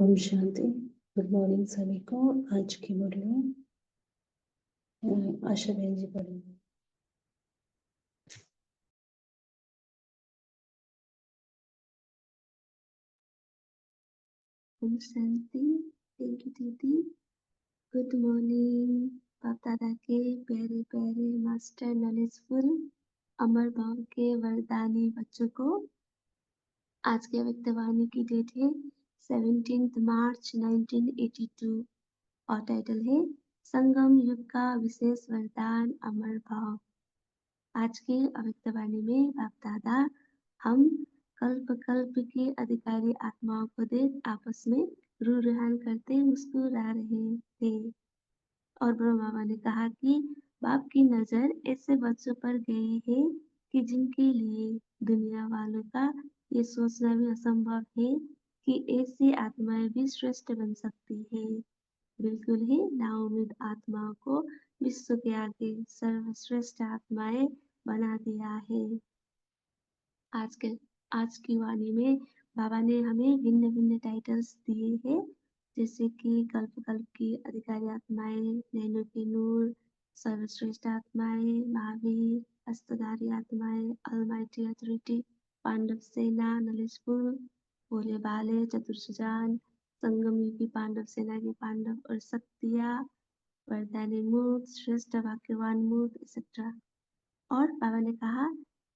Om Shanti. Good morning सभी को। आज की मुरली आशा बहन जी पढ़ेंगे। ओम शांति। थैंक यू दीदी। Good morning. बाप दादा के प्यारे प्यारे मास्टर नॉलेजफुल अमर भाव के वरदानी बच्चों को आज के व्यक्तवाणी की डेट है 17 मार्च 1982 और टाइटल है संगम युग का विशेष वरदान अमर भाव। आज के अव्यक्तवाणी में बाप दादा हम कल्प कल्प के अधिकारी आत्माओं को देख आपस में रूहान करते मुस्कुरा रहे थे और ब्रह्मा बाबा ने कहा कि बाप की नजर ऐसे बच्चों पर गई है कि जिनके लिए दुनिया वालों का ये सोचना भी असंभव है कि ऐसी आत्माएं भी श्रेष्ठ बन सकती है। बिल्कुल ही नाउम्मीद आत्माओं को विश्व के आगे सर्वश्रेष्ठ आत्माएं बना दिया है। आज की वाणी में बाबा ने हमें भिन्न भिन्न टाइटल्स दिए हैं, जैसे कि कल्प कल्प की अधिकारी आत्माएं, नैनो के नूर, सर्वश्रेष्ठ आत्माएं, महावीर, हस्तधारी आत्माएं, अलमाइटी अथॉरिटी, पांडव सेना, नॉलेजफुल, भोले बाले, चतुर्सुजान, संगम युगी पांडव सेना के पांडव और शक्तियां, वरदानी मूर्त, श्रेष्ठ भाग्यवान मूर्त एक्सेट्रा। और बाबा ने कहा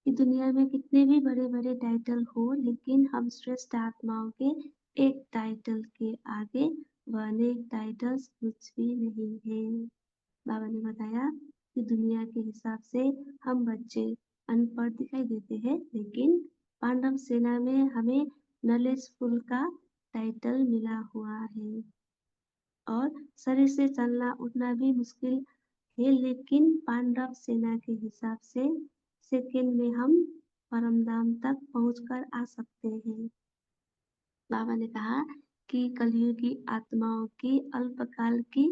कि दुनिया में कितने भी बड़े बड़े टाइटल हो, लेकिन हम श्रेष्ठ आत्माओं के एक टाइटल के आगे वह अनेक टाइटल्स कुछ भी नहीं है। बाबा ने बताया कि दुनिया के हिसाब से हम बच्चे अनपढ़ दिखाई देते हैं, लेकिन पांडव सेना में हमें नॉलेजफुल का टाइटल मिला हुआ है और शरीर से चलना उठना भी मुश्किल है, लेकिन पांडव सेना के हिसाब से सेकंड में हम परमधाम तक पहुंचकर आ सकते हैं। बाबा ने कहा कि कलयुगी आत्माओं की अल्पकाल की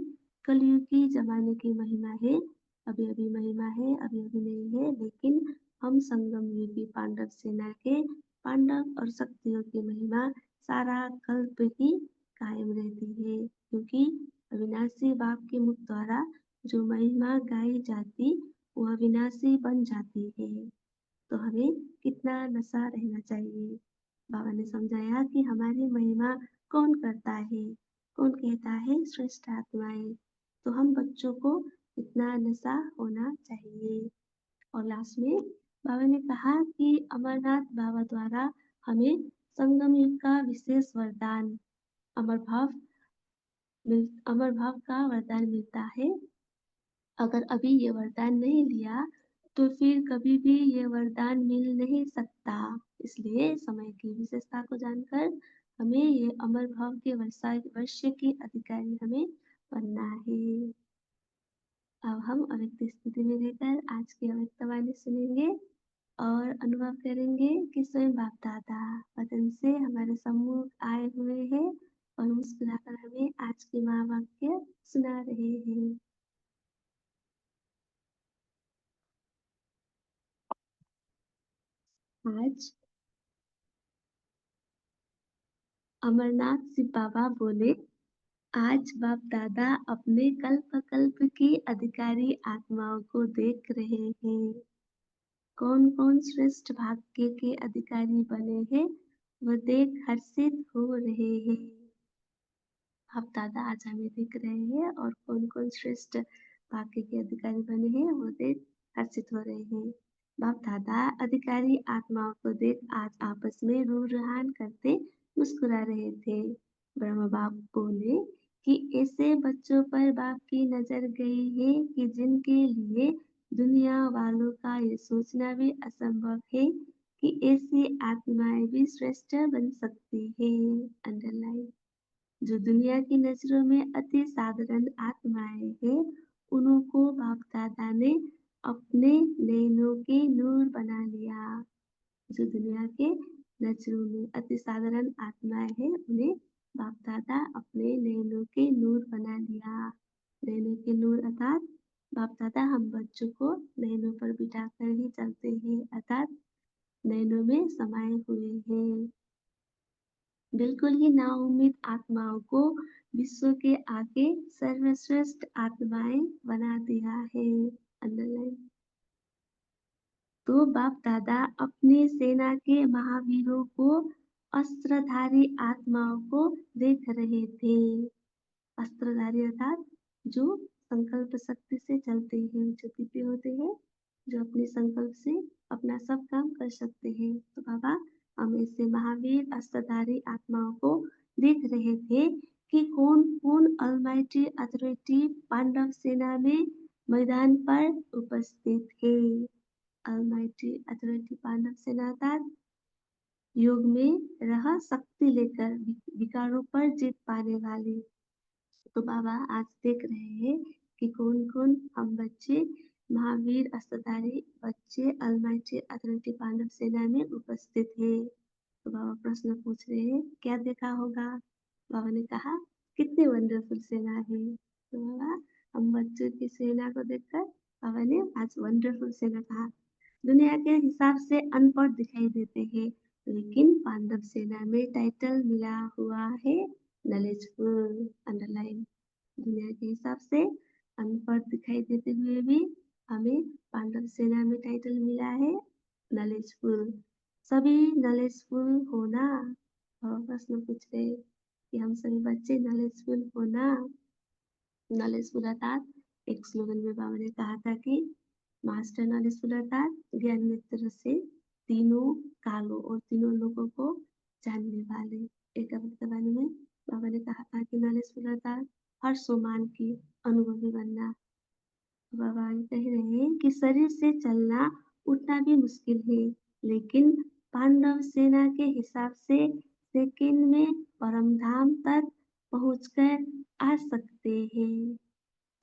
कलयुगी जमाने की महिमा है, अभी अभी महिमा है, अभी अभी नहीं है, लेकिन हम संगम युगी पांडव सेना के पांडव और शक्तियों की महिमा सारा कल्प ही कायम रहती है, क्योंकि अविनाशी बाप के मुख द्वारा जो महिमा गाई जाती वह विनाशी बन जाती है। तो हमें कितना नशा रहना चाहिए। बाबा ने समझाया कि हमारी महिमा कौन करता है, कौन कहता है श्रेष्ठ आत्माएं। तो हम बच्चों को इतना नशा होना चाहिए। और लास्ट में बाबा ने कहा कि अमरनाथ बाबा द्वारा हमें संगम युग का विशेष वरदान अमर भाव का वरदान मिलता है। अगर अभी ये वरदान नहीं लिया तो फिर कभी भी ये वरदान मिल नहीं सकता। इसलिए समय की विशेषता को जानकर हमें ये अमर भाव के वर्ष के अधिकारी हमें बनना है। अब हम अव्यक्त स्थिति में रहकर आज की अव्यक्त वाणी सुनेंगे और अनुभव करेंगे कि स्वयं बाप दादा वतन से हमारे सम्मुख आए हुए हैं और मुस्कुराकर हमें आज के महावाक्य सुना रहे हैं। आज अमरनाथ शिव बाबा बोले, आज बाप दादा अपने कल्प कल्प की अधिकारी आत्माओं को देख रहे हैं। कौन कौन श्रेष्ठ भाग्य के अधिकारी बने हैं वह देख हर्षित हो रहे हैं। बाप दादा आज हमें देख रहे हैं और कौन कौन श्रेष्ठ भाग्य के अधिकारी बने हैं वो देख हर्षित हो रहे हैं। बाप दादा अधिकारी आत्माओं को देख आज आपस में रूहान करते मुस्कुरा रहे थे। ब्रह्म बाप बोले कि ऐसे बच्चों पर बाप की नजर गई है कि जिनके लिए दुनिया वालों का ये सोचना भी असंभव है कि ऐसी आत्माएं भी श्रेष्ठ बन सकती है। अंडरलाइन। जो दुनिया की नजरों में अति साधारण आत्माएं हैं, उनको बाप दादा ने अपने नैनों के नूर बना लिया। जो दुनिया के नजरों में अति साधारण आत्माएं हैं, उन्हें बाप दादा अपने नैनों के नूर बना लिया। नैनों के नूर अर्थात बाप दादा हम बच्चों को नैनों पर बिठाकर ही चलते हैं, अर्थात नैनों में समाये हुए हैं। बिल्कुल ही नाउम्मीद आत्माओं को विश्व के आगे सर्वश्रेष्ठ आत्माएं बना दिया है। अंडरलाइन। तो बाप दादा अपनी सेना के महावीरों को अस्त्रधारी आत्माओं को देख रहे थे। अस्त्रधारी अर्थात जो संकल्प शक्ति से चलते हैं, जो दिव्य होते हैं, जो अपने संकल्प से अपना सब काम कर सकते हैं। तो बाबा हम ऐसे महावीर अस्त्रधारी आत्माओं को देख रहे थे कि कौन कौन अलमाइटी अथॉरिटी पांडव सेना में मैदान पर उपस्थित है। अलमाइटी अथॉरिटी पांडव सेना अर्थात योग में रह शक्ति लेकर विकारों पर जीत पाने वाले। तो बाबा आज देख रहे हैं कि कौन कौन हम बच्चे महावीर अस्त्रधारी बच्चे अलमाइटी अथॉरिटी पांडव सेना में उपस्थित है। तो बाबा प्रश्न पूछ रहे हैं क्या देखा होगा। बाबा ने कहा कितनी वंडरफुल सेना है। तो बाबा हम बच्चों की सेना को देखकर बाबा ने आज वंडरफुल सेना कहा। दुनिया के हिसाब से अनपढ़ दिखाई देते हैं लेकिन पांडव सेना में टाइटल मिला हुआ है नॉलेजफुल। अंडरलाइन। दुनिया के हिसाब से अनपढ़ दिखाई देते हुए भी हमें पांडव सेना में टाइटल मिला है नॉलेजफुल। सभी नॉलेजफुल होना। और प्रश्न पूछ रहे कि हम सभी बच्चे नॉलेजफुल होना। नॉलेजफुल अर्थात एक स्लोगन में बाबा ने कहा था कि मास्टर नॉलेजफुल अर्थात ज्ञान नेत्र से तीनों कालों और तीनों लोगों को जानने वाले। एक वाणी में बाबा ने कहा था कि नॉलेजफुल अर्थात हर सोमान की अनुभवी बनना। बाबा ये कह रहे हैं कि शरीर से चलना उठना भी मुश्किल है लेकिन पांडव सेना के हिसाब से सेकंड में परम धाम तक पहुंचकर आ सकते हैं।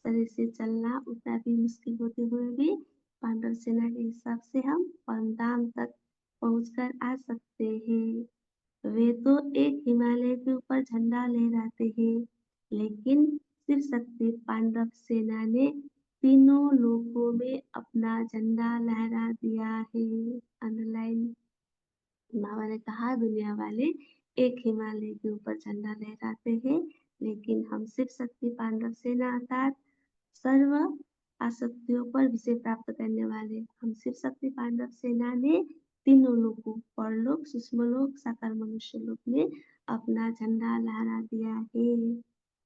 शरीर से चलना उतना भी मुश्किल होते हुए भी पांडव सेना के हिसाब से हम परमधाम तक पहुंचकर आ सकते हैं। वे तो एक हिमालय के ऊपर झंडा लहराते हैं लेकिन शिव शक्ति पांडव सेना ने तीनों लोकों में अपना झंडा लहरा दिया है। अंडरलाइन। बाबा ने कहा दुनिया वाले एक हिमालय के ऊपर झंडा लहराते हैं लेकिन हम शिव शक्ति पांडव सेना अर्थात सर्व आसक्तियों पर विजय प्राप्त करने वाले हम शिव शक्ति पांडव सेना ने तीनों लोगों परलोक सूक्ष्मलोक साकार मनुष्य लोक में अपना झंडा लहरा दिया है।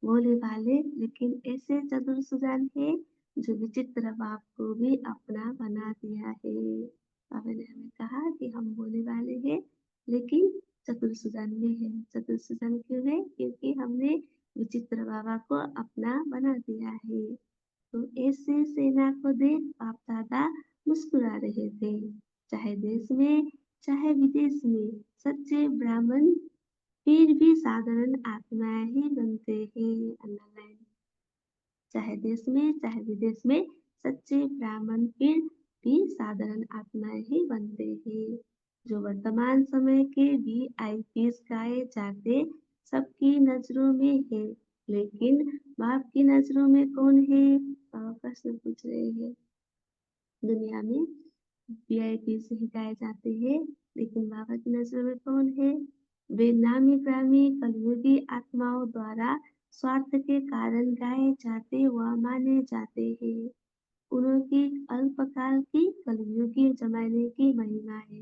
भोले भाले लेकिन ऐसे चतुर सुजान है जो विचित्र बाप को भी अपना बना दिया है। बाबा ने हमें कहा कि हम भोले वाले हैं लेकिन चतुर सुजान में है। चतुर सुजान क्यों है क्योंकि हमने विचित्र बाबा को अपना बना दिया है। तो ऐसे सेना को देख बाप दादा मुस्कुरा रहे थे। चाहे देश में चाहे विदेश में सच्चे ब्राह्मण फिर भी साधारण आत्माएं ही बनते हैं। अंडरलाइन। चाहे देश में चाहे विदेश में सच्चे ब्राह्मण फिर भी साधारण आत्माएं ही बनते हैं। जो वर्तमान समय के वीआईपीज गाए जाते सबकी नजरों में है लेकिन बाप की नजरों में कौन है। प्रश्न पूछ रहे हैं। दुनिया में वीआईपी से ही गाए जाते हैं लेकिन बाबा की नजरों में कौन है। वे नामी ग्रामी कलयुगी आत्माओं द्वारा स्वार्थ के कारण गाए जाते व माने जाते हैं। उनकी अल्पकाल की कलयुगी जमाने की महिमा है।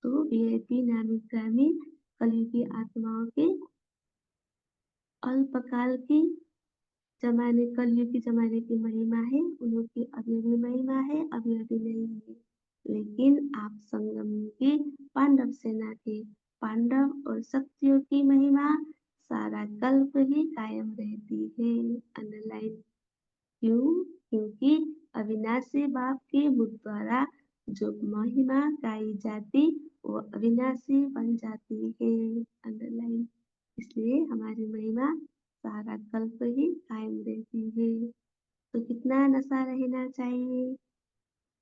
तो वीआईपी नामी ग्रामी कलयुगी आत्माओं के अल्पकाल की जमाने कलयुग की जमाने की महिमा है। उनकी अभी भी महिमा है अभी अभी नहीं है लेकिन आप संगम की पांडव सेना के पांडव और शक्तियों की महिमा सारा कल्प ही कायम रहती है। अंडरलाइन। क्यों क्योंकि अविनाशी बाप के मुख द्वारा जो महिमा गाई जाती वो अविनाशी बन जाती है। अंडरलाइन। इसलिए हमारी महिमा सारा कल्प ही कायम रहती है। तो कितना नशा रहना चाहिए।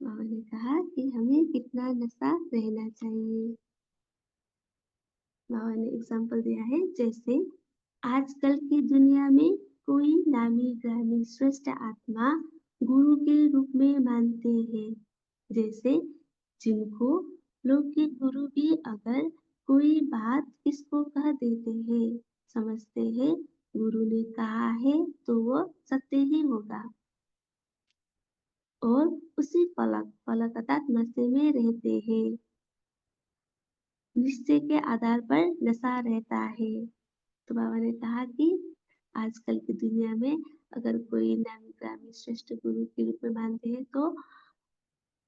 बाबा ने कहा कि हमें कितना नशा रहना चाहिए। बाबा ने एग्जाम्पल दिया है जैसे आजकल की दुनिया में कोई नामी ग्रामी श्रेष्ठ आत्मा गुरु के रूप में मानते हैं। जैसे जिनको लौकिक गुरु भी अगर कोई बात किसको कह देते हैं, समझते हैं गुरु ने कहा है तो वो सत्य ही होगा, और उसी पलक पलक अर्थात नशे में रहते हैं। निश्चय के आधार पर नशा रहता है। तो बाबा ने कहा कि आजकल की दुनिया में अगर कोई नामी ग्रामी श्रेष्ठ गुरु के रूप में मानते हैं तो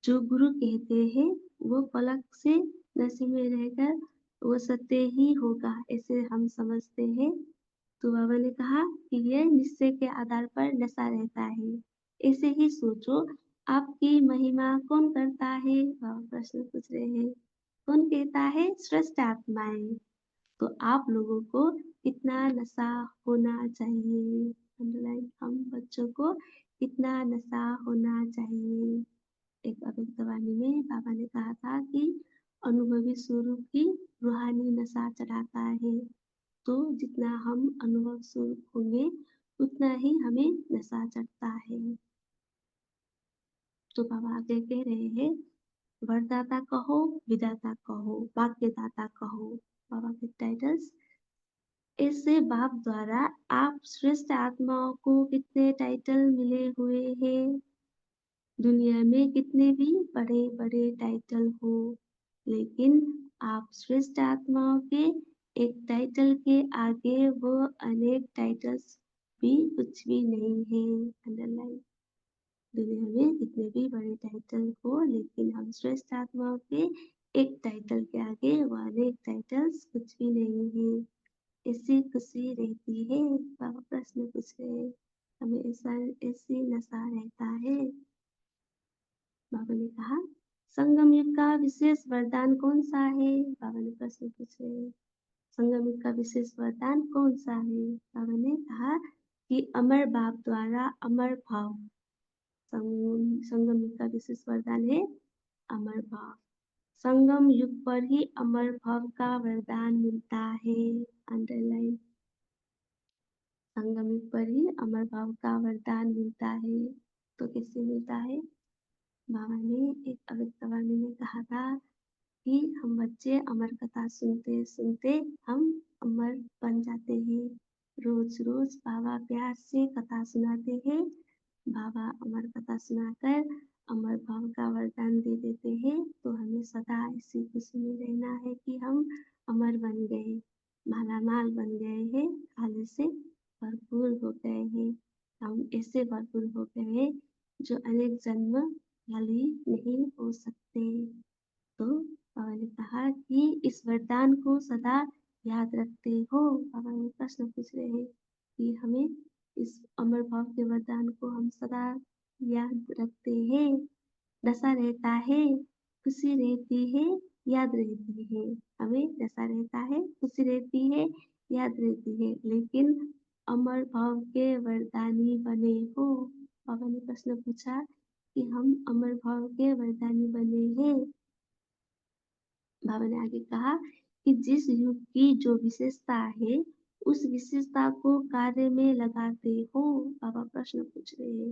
जो गुरु कहते हैं वो पलक से नशे में रहकर वो सत्य ही होगा, ऐसे हम समझते हैं। तो बाबा ने कहा कि यह निश्चय के आधार पर नशा रहता है। ऐसे ही सोचो, आपकी महिमा कौन करता है? बाबा प्रश्न पूछ रहे हैं। कौन कहता है? श्रेष्ठ आत्माएं। तो आप लोगों को कितना नशा होना चाहिए? अंडरलाइन, हम बच्चों को कितना नशा होना चाहिए? एक अभिव्यक्तवाणी में बाबा ने कहा था कि अनुभवी स्वरूप ही रूहानी नशा चढ़ाता है। तो जितना हम अनुभव स्वरूप होंगे उतना ही हमें नशा चढ़ता है। तो बाबा आगे कह रहे हैं, वरदाता कहो, विदाता कहो, वाक्यदाता कहो। बाबा के टाइटल्स। ऐसे बाप द्वारा आप श्रेष्ठ आत्माओं को कितने टाइटल मिले हुए हैं। दुनिया में कितने भी बड़े बड़े टाइटल हो, लेकिन आप श्रेष्ठ आत्माओं के एक टाइटल के आगे वो अनेक टाइटल्स भी कुछ भी नहीं है। अंडरलाइन, दुनिया में कितने भी बड़े टाइटल हो, लेकिन हम श्रेष्ठ आत्माओं के एक टाइटल के आगे वो अनेक टाइटल्स कुछ भी नहीं है। ऐसी खुशी रहती है। बाबा प्रश्न पूछ रहे हैं, हमें ऐसा ऐसी नशा रहता है। बाबा ने कहा, संगम युग का विशेष वरदान कौन सा है? बाबा ने प्रश्न पूछे। संगम युग का विशेष वरदान कौन सा है? बाबा ने कहा कि अमर बाप द्वारा अमर भाव। संगम युग का विशेष वरदान है अमर भाव। संगम युग पर ही अमर भाव का वरदान मिलता है। अंडरलाइन, संगम युग पर ही अमर भाव का वरदान मिलता है। तो कैसे मिलता है? बाबा ने एक अभिव्यक्तवाणी में कहा था कि हम बच्चे अमर कथा सुनते सुनते हम अमर बन जाते हैं। रोज रोज बाबा प्यार से कथा सुनाते हैं। बाबा अमर कथा सुनाकर अमर भाव का वरदान दे देते हैं। तो हमें सदा इसी खुशी में रहना है कि हम अमर बन गए, मालामाल बन गए हैं, खाली से भरपूर हो गए हैं। हम ऐसे भरपूर हो गए हैं जो अनेक जन्म खाली नहीं हो सकते। तो बाबा ने कहा कि इस वरदान को सदा याद रखते हो। बाबा ने प्रश्न पूछ रहे हैं कि हमें इस अमर भाव के वरदान को हम सदा याद रखते हैं। नशा रहता है, खुशी रहती है, याद रहती है। हमें नशा रहता है, खुशी रहती है, याद रहती है, लेकिन अमर भाव के वरदानी बने हो। बाबा ने प्रश्न पूछा कि हम अमर भाव के वरदानी बने हैं। बाबा ने आगे कहा कि जिस युग की जो विशेषता है उस विशेषता को कार्य में लगाते हो। बाबा प्रश्न पूछ रहे हैं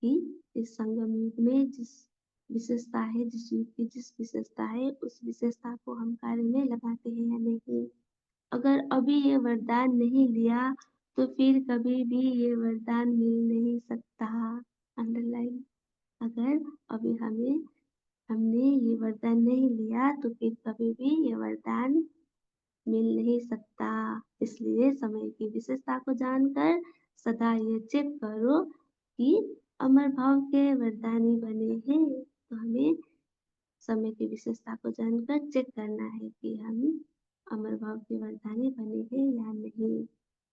कि इस संगम युग में जिस विशेषता है, जिस युग की जिस विशेषता है उस विशेषता को हम कार्य में लगाते हैं या नहीं। अगर अभी ये वरदान नहीं लिया तो फिर कभी भी ये वरदान मिल नहीं सकता। अंडरलाइन, अगर अभी हमने ये वरदान नहीं लिया तो फिर कभी भी ये वरदान मिल नहीं सकता। इसलिए समय की विशेषता को जानकर सदा ये चेक करो कि अमर भाव के वरदानी बने हैं। तो हमें समय की विशेषता को जानकर चेक करना है कि हम अमर भाव के वरदानी बने हैं या नहीं।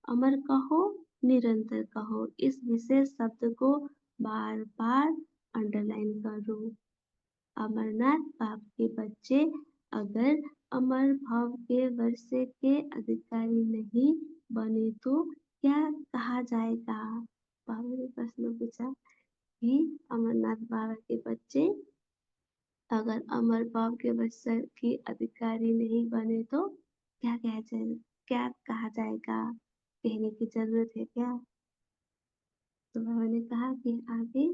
अमर कहो, निरंतर कहो, इस विशेष शब्द को बार बार अंडरलाइन करो। अमरनाथ बाप के बच्चे अगर अमर भाव के वर्षे के अधिकारी नहीं बने तो क्या कहा जाएगा? बाबा ने प्रश्न पूछा कि अमरनाथ बाबा के बच्चे अगर अमर भाव के वर्षे के अधिकारी नहीं बने तो क्या कहा जाएगा? कहने की जरूरत है क्या? तो बाबा ने कहा कि आगे,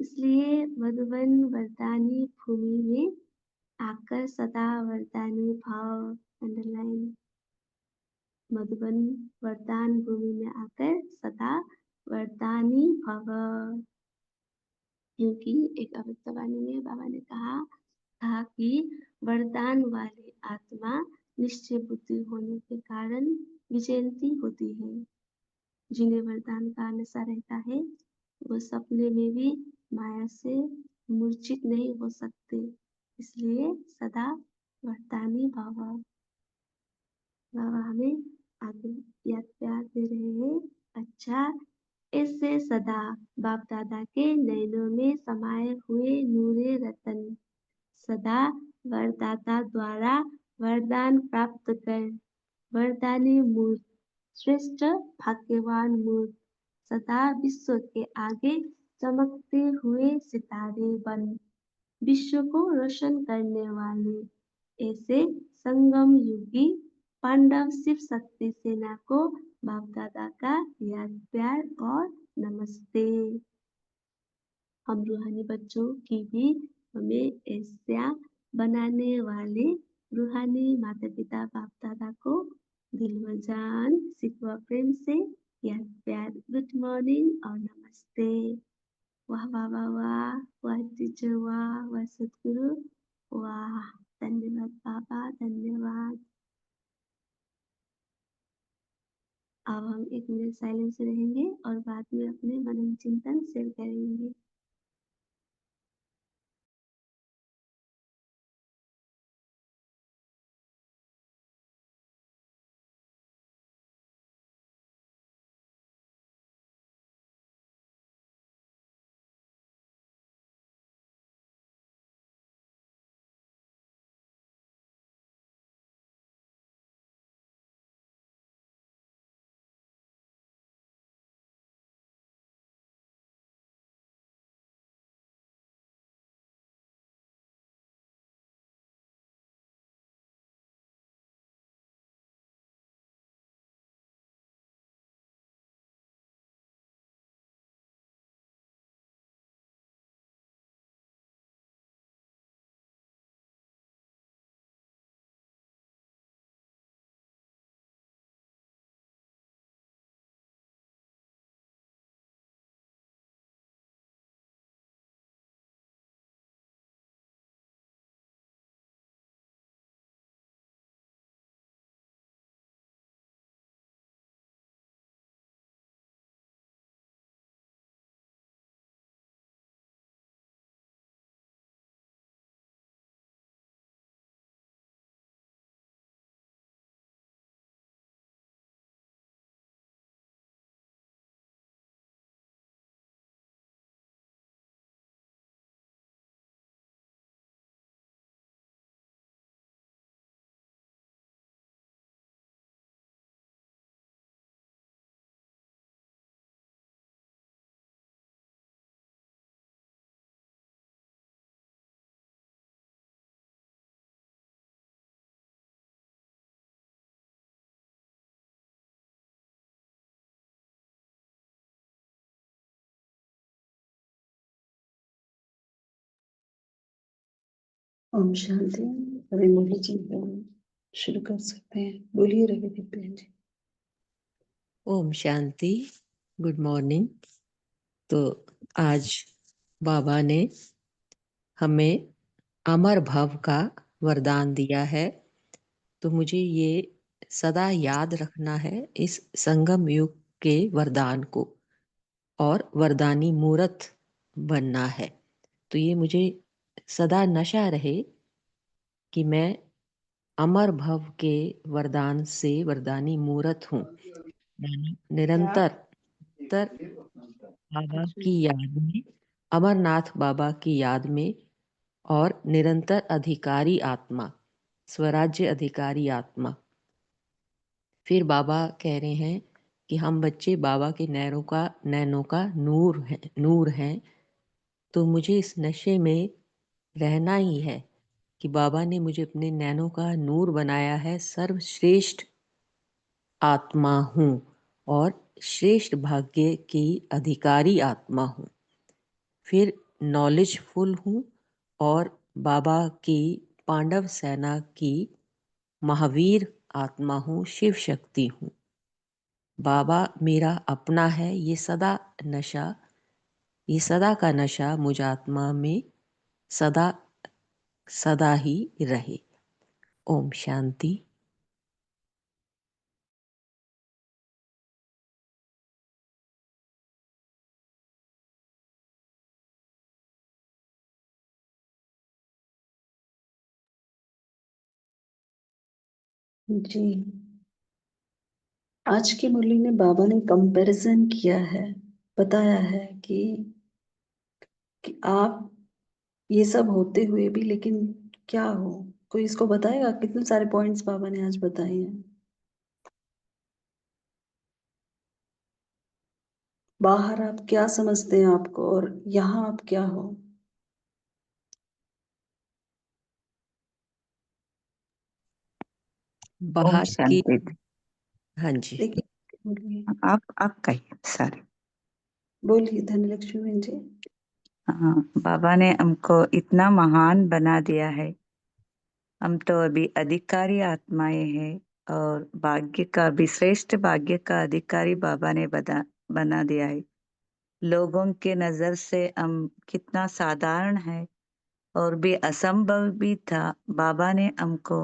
इसलिए मधुबन वरदानी भूमि में आकर सदा वरदानी भाव अंडरलाइन। मधुबन वरदान भूमि में आकर सदा वरदानी भव, क्योंकि एक अभित्तवाणी में बाबा ने कहा कि वरदान वाली आत्मा निश्चय बुद्धि होने के कारण विजयंती होती है। जिन्हें वरदान का नशा रहता है वो सपने में भी माया से मूर्छित नहीं हो सकते, इसलिए सदा वरदानी भव। बाबा हमें आगे याद प्यार दे रहे हैं। अच्छा, इससे सदा बाप दादा के नयनों में समाये हुए नूरे रतन सदा वरदाता द्वारा वरदान प्राप्त कर वरदानी मूर्त श्रेष्ठ भाग्यवान मूर्त सदा विश्व के आगे चमकते हुए सितारे बन विश्व को रोशन करने वाले ऐसे संगम युगी पांडव शिव शक्ति सेना को बाप दादा का याद प्यार और नमस्ते। हम रूहानी बच्चों की भी हमें ऐसा बनाने वाले रूहानी माता पिता बाप दादा को दिल व जान सिकवा प्रेम से याद प्यार गुड मॉर्निंग और नमस्ते। वाह वाह वाह वाह, वाह टीचर, वाह वाह सदगुरु, वाह धन्यवाद बाबा, धन्यवाद। अब हम 1 मिनट साइलेंस रहेंगे और बाद में अपने मनन चिंतन शेयर करेंगे। ओम शांति। रवि मुरली जी शुरू कर सकते हैं। बोलिए रवि दिव्या जी। Om Shanti, good morning. तो आज बाबा ने हमें अमर भव का वरदान दिया है, तो मुझे ये सदा याद रखना है इस संगम युग के वरदान को और वरदानी मूर्त बनना है। तो ये मुझे सदा नशा रहे कि मैं अमर भव के वरदान से वरदानी मूर्त हूँ। निरंतर बाबा की याद में, अमरनाथ बाबा की याद में और निरंतर अधिकारी आत्मा, स्वराज्य अधिकारी आत्मा। फिर बाबा कह रहे हैं कि हम बच्चे बाबा के नैनों का नूर हैं। तो मुझे इस नशे में रहना ही है कि बाबा ने मुझे अपने नैनों का नूर बनाया है। सर्वश्रेष्ठ आत्मा हूँ और श्रेष्ठ भाग्य की अधिकारी आत्मा हूँ। फिर नॉलेजफुल हूँ और बाबा की पांडव सेना की महावीर आत्मा हूँ, शिव शक्ति हूँ। बाबा मेरा अपना है, ये सदा का नशा मुझ आत्मा में सदा सदा ही रहे। ओम शांति। जी, आज की मुरली में बाबा ने कंपैरिजन किया है, बताया है कि आप ये सब होते हुए भी लेकिन क्या हो। कोई इसको बताएगा? कितने सारे पॉइंट्स बाबा ने आज बताए हैं। बाहर आप क्या समझते हैं आपको, और यहाँ आप क्या हो। ओम बाहर की, शांति। हाँ जी, देखिए, बोलिए आप कहिए सारे। बोलिए धनलक्ष्मी बहन जी। हाँ, बाबा ने हमको इतना महान बना दिया है। हम तो अभी अधिकारी आत्माएं हैं और भाग्य का भी, श्रेष्ठ भाग्य का अधिकारी बाबा ने बना दिया है। लोगों के नजर से हम कितना साधारण है और भी असंभव भी था। बाबा ने हमको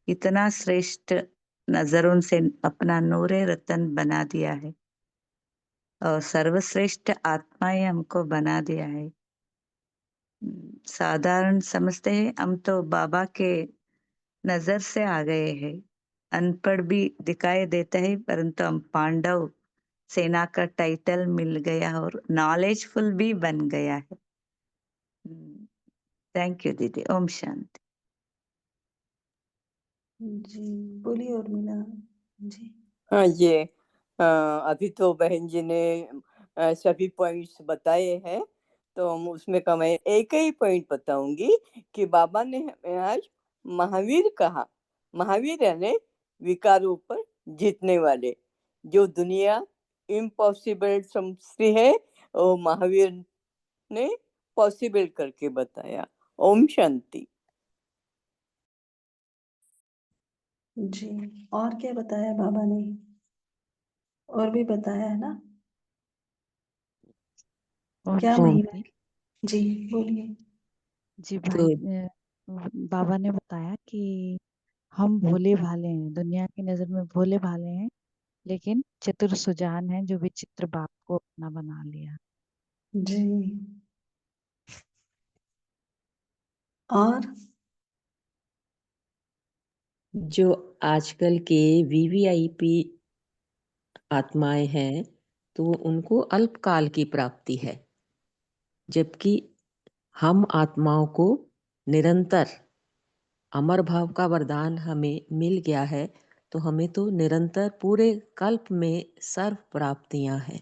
इतना श्रेष्ठ नजरों से अपना नूरे रतन बना दिया है और सर्वश्रेष्ठ आत्माएं हमको बना दिया है। साधारण समझते हैं हम तो बाबा के नजर से आ गए हैं। अनपढ़ भी दिखाई देता है, परंतु हम पांडव सेना का टाइटल मिल गया और नॉलेजफुल भी बन गया है। थैंक यू दीदी। ओम शांति। जी बोलिए उर्मिला जी। हाँ, ये अभी तो बहन जी ने सभी पॉइंट्स बताए हैं, तो उसमें का मैं एक ही पॉइंट बताऊंगी कि बाबा ने हमें आज महावीर कहा। महावीर यानी विकारों पर जीतने वाले। जो दुनिया इम्पॉसिबल समझती है वो महावीर ने पॉसिबल करके बताया। ओम शांति। जी, और क्या बताया बाबा ने? और भी बताया है ना? क्या ओम महिमा है? जी बोलिए। जी तो भाई, बाबा ने बताया कि हम भोले भाले हैं, दुनिया की नजर में भोले भाले हैं, लेकिन चतुर सुजान हैं जो विचित्र बाप को अपना बना लिया। जी, और जो आजकल के वीवीआईपी आत्माएं हैं, तो उनको अल्पकाल की प्राप्ति है, जबकि हम आत्माओं को निरंतर अमर भाव का वरदान हमें मिल गया है, तो हमें तो निरंतर पूरे कल्प में सर्व प्राप्तियां हैं।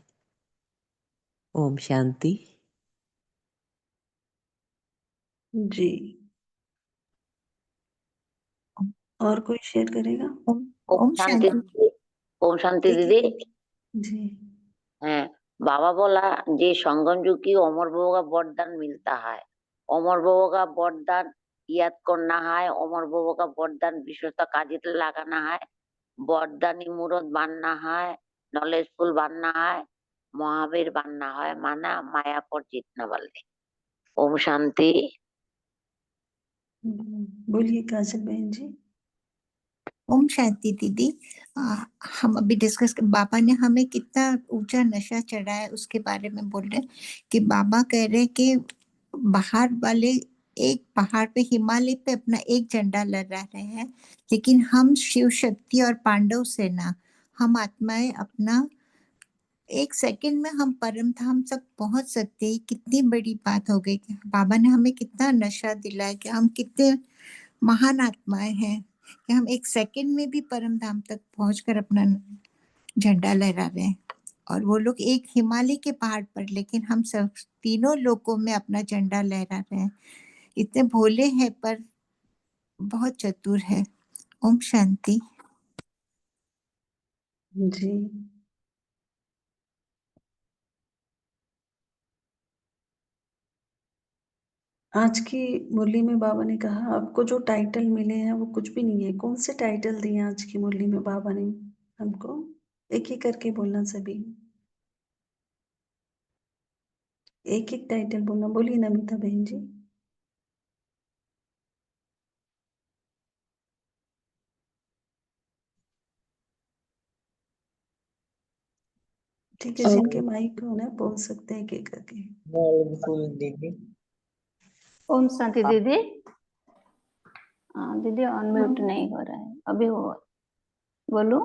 ओम शांति। जी, और कोई शेयर करेगा? ओम शांति दीदी। ओम शांति दीदी। जी, হ্যাঁ, बाबा बोला जे संगम युग की अमर बाबा का वरदान मिलता है। अमर बाबा का वरदान याद करना है। अमर बाबा का वरदान विश्वता काजे लगाना है। वरदानी मुहूर्त बनना है, नॉलेजफुल बनना है, महावीर बनना है, माना माया पर जीतने वाले। ओम शांति। बोलिए काजल बहन जी। ओम शांति दीदी। हम अभी डिस्कस कर, बाबा ने हमें कितना ऊंचा नशा चढ़ा है उसके बारे में बोल रहे कि बाबा कह रहे कि बाहर वाले एक पहाड़ पे, हिमालय पे अपना एक झंडा लहरा रहे हैं, लेकिन हम शिव शक्ति और पांडव सेना, हम आत्माएं अपना एक सेकंड में हम परम धाम तक पहुंच सकते हैं। कितनी बड़ी बात हो गई कि बाबा ने हमें कितना नशा दिलाया कि हम कितने महान आत्माएं हैं कि हम एक सेकंड में भी परम धाम तक पहुंचकर अपना झंडा लहरा रहे हैं। और वो लोग एक हिमालय के पहाड़ पर, लेकिन हम सब तीनों लोकों में अपना झंडा लहरा रहे हैं। इतने भोले हैं पर बहुत चतुर है। ओम शांति। जी, आज की मुरली में बाबा ने कहा आपको जो टाइटल मिले हैं वो कुछ भी नहीं है। कौन से टाइटल दिए आज की मुरली में बाबा ने हमको? एक एक करके बोलना सभी, एक एक टाइटल बोलना। बोलिए नमिता बहन जी। ठीक है, जिनके माइक ऑन है बोल सकते हैं एक एक करके। बिल्कुल दीदी। ओम शांति दीदी। दीदी अनम्यूट नहीं हो रहा है अभी, वो बोलूं?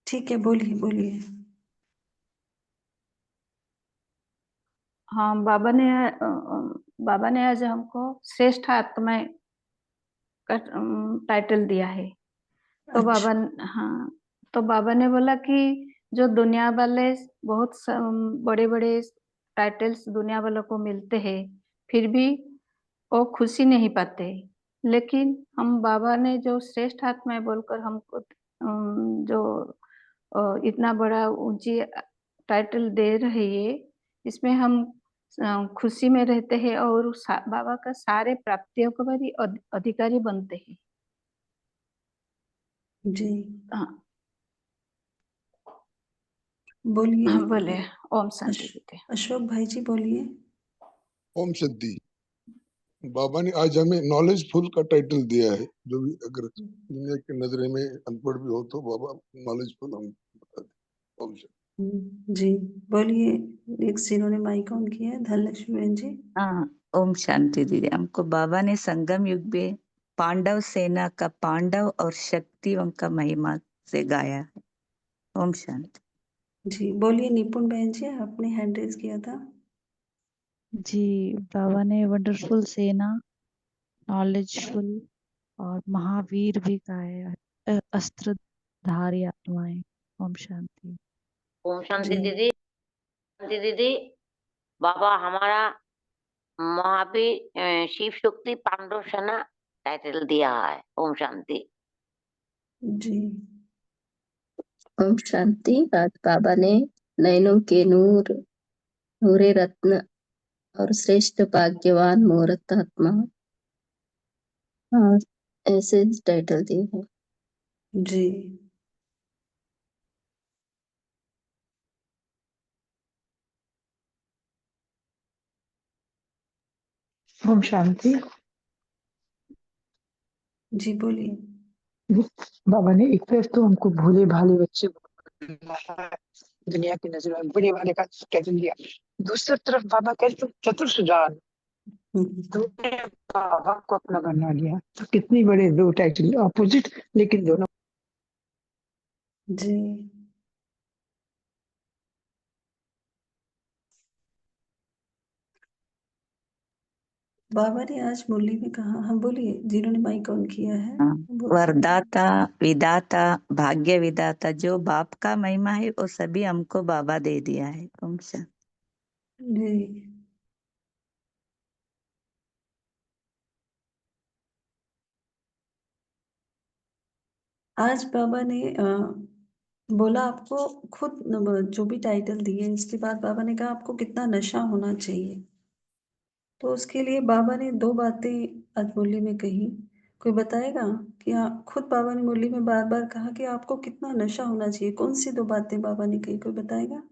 ठीक है, बोलिए बोलिए। हाँ, बाबा ने आज हमको श्रेष्ठ आत्मा का टाइटल दिया है। तो हाँ, तो बाबा ने बोला कि जो दुनिया वाले बहुत बड़े बड़े टाइटल्स दुनिया वालों को मिलते हैं, फिर भी वो खुशी नहीं पाते। लेकिन हम बाबा ने जो श्रेष्ठ आत्मा बोलकर हमको जो इतना बड़ा ऊंची टाइटल दे रहे हैं, इसमें हम खुशी में रहते हैं और बाबा का सारे प्राप्तियों का भी अधिकारी बनते हैं। जी हाँ, बोलिए। हाँ बोले। ओम शांति दीदी। अशोक भाई जी बोलिए। ओम शांति। बाबा ने आज हमें नॉलेजफुल का टाइटल दिया है। जो भी अगर दुनिया की नजरे में अनपढ़ भी हो तो बाबा नॉलेजफुल हम बता दें। ओम शांति। जी बोलिए। नेक्स्ट जिन्होंने माइक ऑन किया है धनलक्ष्मी बहन जी। हाँ, ओम शांति दीदी। हमको बाबा ने संगम युग में पांडव सेना का पांडव और शक्ति उनका महिमा से गाया है। ओम शांति। जी बोलिए निपुण बहन जी, आपने हैंड रेज किया था। जी, बाबा ने वंडरफुल सेना, नॉलेजफुल और महावीर भी गाए, अस्त्रधारी आत्माएं। ओम शांति। ओम शांति जी दीदी। शांति दीदी। बाबा हमारा महावीर शिव शक्ति पांडव सेना टाइटल दिया है। ओम शांति। जी ओम शांति। आज बाबा ने नैनों के नूर, नूरे रत्न और श्रेष्ठ भाग्यवान मुहूर्त आत्मा, हाँ, ऐसे टाइटल दिए हैं। जी ओम शांति। जी बोलिए। बाबा ने एक तरफ तो हमको भोले भाले बच्चे दुनिया की नजर में बड़े वाले का टाइटल दिया, दूसरी तरफ बाबा कहते तुम चतुर सुजान, तुमने बाबा को अपना बना लिया। तो कितनी बड़े दो टाइटल अपोजिट, लेकिन दोनों। जी बाबा ने आज मुरली में कहा, हम बोलिए जिन्होंने माइक ऑन किया है। हाँ, वरदाता, विदाता, भाग्य विदाता, जो बाप का महिमा है वो सभी हमको बाबा दे दिया है। ओम शांति। जी आज बाबा ने बोला आपको खुद जो भी टाइटल दिए, इसके बाद बाबा ने कहा आपको कितना नशा होना चाहिए। तो उसके लिए बाबा ने दो बातें आज मुरली में कही। कोई बताएगा कि खुद बाबा ने मुरली में बार बार कहा कि आपको कितना नशा होना चाहिए। कौन सी दो बातें बाबा ने कही, कोई बताएगा?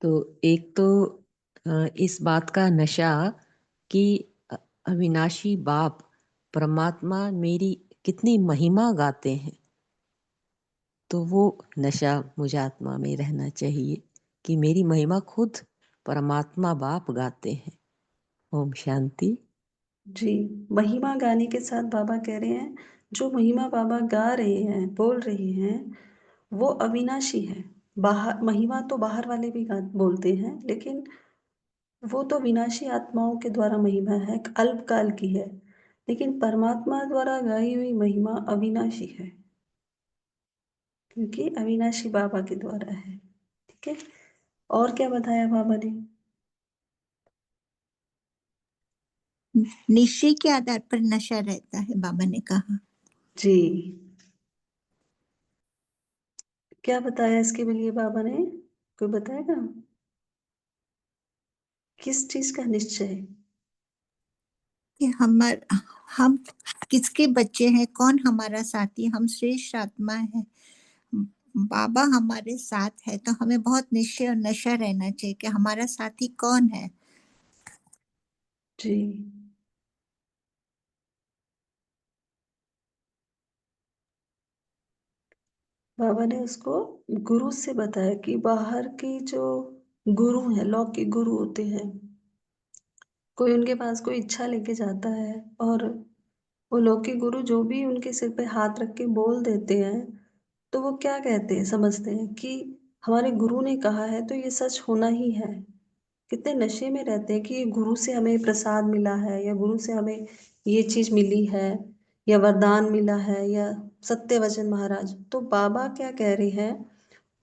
तो एक तो इस बात का नशा कि अविनाशी बाप परमात्मा मेरी कितनी महिमा गाते हैं, तो वो नशा मुझे आत्मा में रहना चाहिए कि मेरी महिमा खुद परमात्मा बाप गाते हैं। ओम शांति। जी महिमा गाने के साथ बाबा कह रहे हैं जो महिमा बाबा गा रहे हैं, बोल रहे हैं, वो अविनाशी है। बाहर महिमा तो बाहर वाले भी बोलते हैं, लेकिन वो तो विनाशी आत्माओं के द्वारा महिमा है, अल्पकाल की है। लेकिन परमात्मा द्वारा गाई हुई महिमा अविनाशी है, क्योंकि अविनाशी बाबा के द्वारा है। ठीक है, और क्या बताया बाबा ने? निश्चय के आधार पर नशा रहता है, बाबा ने कहा। जी क्या बताया इसके लिए बाबा ने? कोई बताएगा? किस चीज का निश्चय? कि हम किसके बच्चे हैं, कौन हमारा साथी, हम श्रेष्ठ आत्मा है, बाबा हमारे साथ है, तो हमें बहुत निश्चय और नशा रहना चाहिए कि हमारा साथी कौन है। जी। बाबा ने उसको गुरु से बताया कि बाहर के जो गुरु हैं, लौकिक गुरु होते हैं, कोई उनके पास कोई इच्छा लेके जाता है और वो लौकिक गुरु जो भी उनके सिर पे हाथ रख के बोल देते हैं, तो वो क्या कहते हैं, समझते हैं कि हमारे गुरु ने कहा है तो ये सच होना ही है। कितने नशे में रहते हैं कि ये गुरु से हमें प्रसाद मिला है, या गुरु से हमें ये चीज मिली है, या वरदान मिला है, या सत्य वचन महाराज। तो बाबा क्या कह रहे हैं,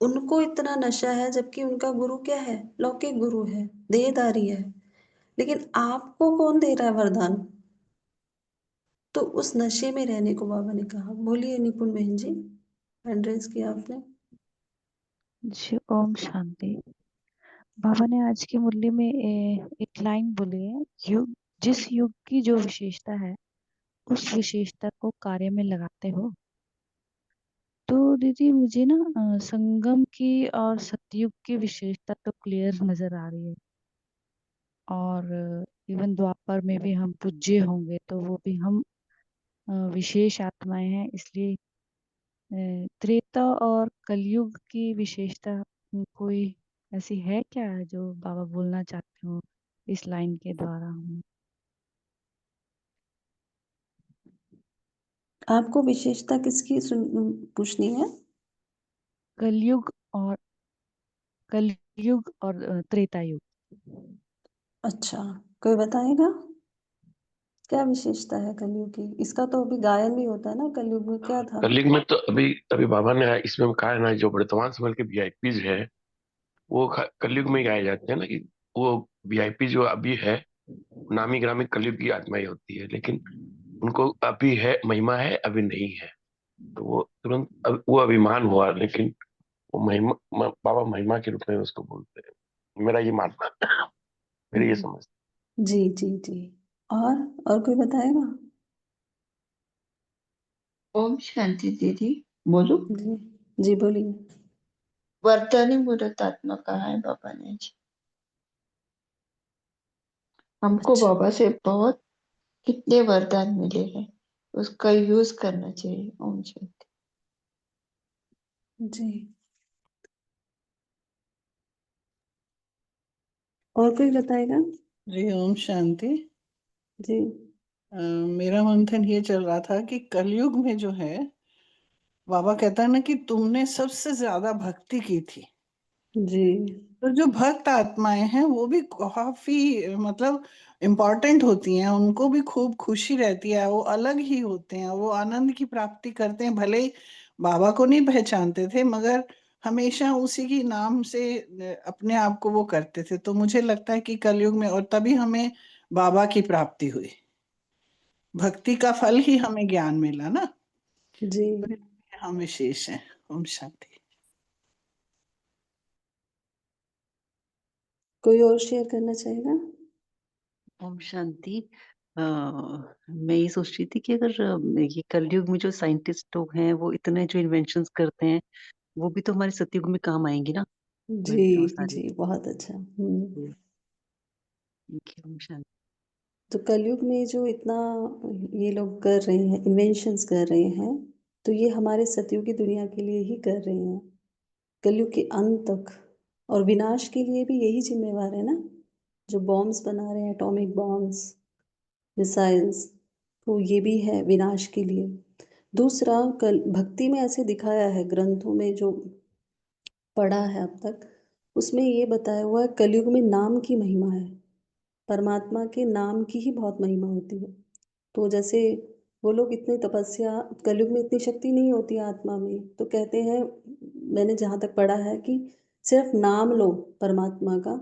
उनको इतना नशा है जबकि उनका गुरु क्या है, लौकिक गुरु है, देहधारी है। लेकिन आपको कौन दे रहा है वरदान? तो उस नशे में रहने को बाबा ने कहा। बोलिए निपुण बहन जी, हैंड रेज किया आपने। जी ओम शांति। बाबा ने आज की मुरली में एक लाइन बोली है, युग जिस युग की जो विशेषता है उस विशेषता को कार्य में लगाते हो। तो दीदी मुझे ना संगम की और सतयुग की विशेषता तो क्लियर नजर आ रही है, और इवन द्वापर में भी हम पूज्य होंगे तो वो भी हम विशेष आत्माएं हैं, इसलिए त्रेता और कलयुग की विशेषता कोई ऐसी है क्या जो बाबा बोलना चाहते हो इस लाइन के द्वारा हमें? आपको विशेषता किसकी पूछनी है? कलयुग और त्रेता युग। अच्छा, कोई बताएगा क्या विशेषता है कलयुग की? इसका तो अभी गायन भी होता है ना, कलयुग में क्या था? कलयुग में तो अभी अभी बाबा ने इसमें कहा है ना, जो वर्तमान समय के वीआईपीज है वो कलयुग में ही गाए जाते हैं ना, कि वो वीआईपी जो अभी है नामी ग्रामी कलयुग की आत्माएं होती है, लेकिन उनको अभी है महिमा है, अभी नहीं है। तो वो तुरंत वो अभिमान हुआ, लेकिन वो महिमा बाबा महिमा के रूप में उसको बोलते हैं, मेरा ये मानना मेरी ये समझ। जी जी जी। और कोई बताएगा? ओम शांति दीदी, बोलो। जी जी बोलिए। वरदानी मूर्त आत्मा कहा है बाबा ने जी। हमको अच्छा बाबा से बहुत कितने वरदान मिले हैं, उसका यूज करना चाहिए। ओम शांति। जी। और कोई बताएगा? जी ओम शांति। जी। मेरा मंथन ये चल रहा था कि कलयुग में जो है, बाबा कहता है ना कि तुमने सबसे ज्यादा भक्ति की थी। जी तो जो भक्त आत्माएं हैं वो भी काफी मतलब इम्पोर्टेंट होती हैं, उनको भी खूब खुशी रहती है, वो अलग ही होते हैं, वो आनंद की प्राप्ति करते हैं। भले ही बाबा को नहीं पहचानते थे मगर हमेशा उसी की नाम से अपने आप को वो करते थे। तो मुझे लगता है कि कलयुग में, और तभी हमें बाबा की प्राप्ति हुई, भक्ति का फल ही हमें ज्ञान मिला ना। जी। तो हम विशेष हैं। ओम शांति। कोई और शेयर करना चाहेगा? ओम शांति। मैं ये सोच रही थी कि अगर ये कलयुग में जो साइंटिस्ट लोग हैं वो इतने जो इन्वेंशंस करते हैं वो भी तो हमारे सतयुग में काम आएंगी ना, वो जी सारी। जी बहुत अच्छा। ओम शांति। तो कलयुग में जो इतना ये लोग कर रहे हैं, इन्वेंशंस कर रहे हैं, तो ये हमारे सतयुग की दुनिया के लिए ही कर रहे हैं, कलयुग के अंत तक। और विनाश के लिए भी यही जिम्मेवार है ना, जो बॉम्ब्स बना रहे हैं, एटॉमिक बॉम्ब्स, मिसाइल्स, तो ये भी है विनाश के लिए। दूसरा, कल भक्ति में ऐसे दिखाया है, ग्रंथों में जो पढ़ा है अब तक, उसमें ये बताया हुआ है कलयुग में नाम की महिमा है, परमात्मा के नाम की ही बहुत महिमा होती है। तो जैसे वो लोग इतने तपस्या, कलयुग में इतनी शक्ति नहीं होती है आत्मा में, तो कहते हैं, मैंने जहाँ तक पढ़ा है कि सिर्फ नाम लो परमात्मा का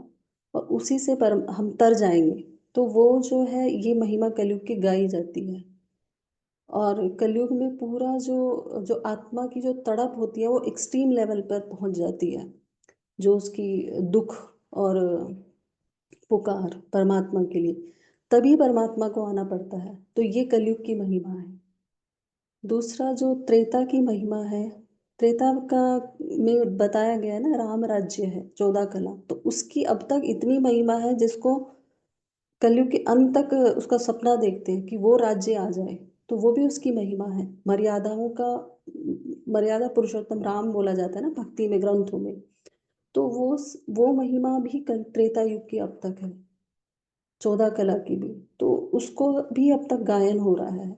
और उसी से हम तर जाएंगे। तो वो जो है ये महिमा कलयुग की गाई जाती है। और कलयुग में पूरा जो जो आत्मा की जो तड़प होती है वो एक्सट्रीम लेवल पर पहुंच जाती है, जो उसकी दुख और पुकार परमात्मा के लिए, तभी परमात्मा को आना पड़ता है। तो ये कलयुग की महिमा है। दूसरा जो त्रेता की महिमा है, त्रेता का में बताया गया है ना, राम राज्य है 14 कला, तो उसकी अब तक इतनी महिमा है जिसको कलयुग के अंत तक उसका सपना देखते हैं कि वो राज्य आ जाए, तो वो भी उसकी महिमा है। मर्यादाओं का मर्यादा पुरुषोत्तम राम बोला जाता है ना भक्ति में, ग्रंथों में, तो वो महिमा भी त्रेता युग की अब तक है, 14 कला की भी, तो उसको भी अब तक गायन हो रहा है।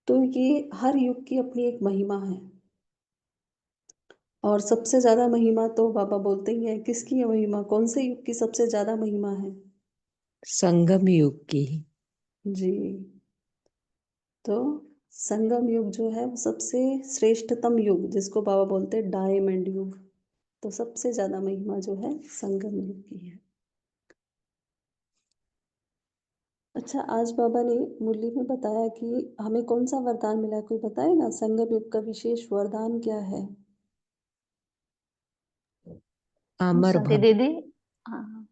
तो ये हर युग की अपनी एक महिमा है। और सबसे ज्यादा महिमा तो बाबा बोलते ही है, किसकी है महिमा, कौन से युग की सबसे ज्यादा महिमा है? संगम युग की। जी, तो संगम युग जो है वो सबसे श्रेष्ठतम युग, जिसको बाबा बोलते हैं डायमंड युग, तो सबसे ज्यादा महिमा जो है संगम युग की है। अच्छा, आज बाबा ने मुरली में बताया कि हमें कौन सा वरदान मिला है, कोई बताएगा संगम युग का विशेष वरदान क्या है? अमर शांति भव। दीदी, हाँ,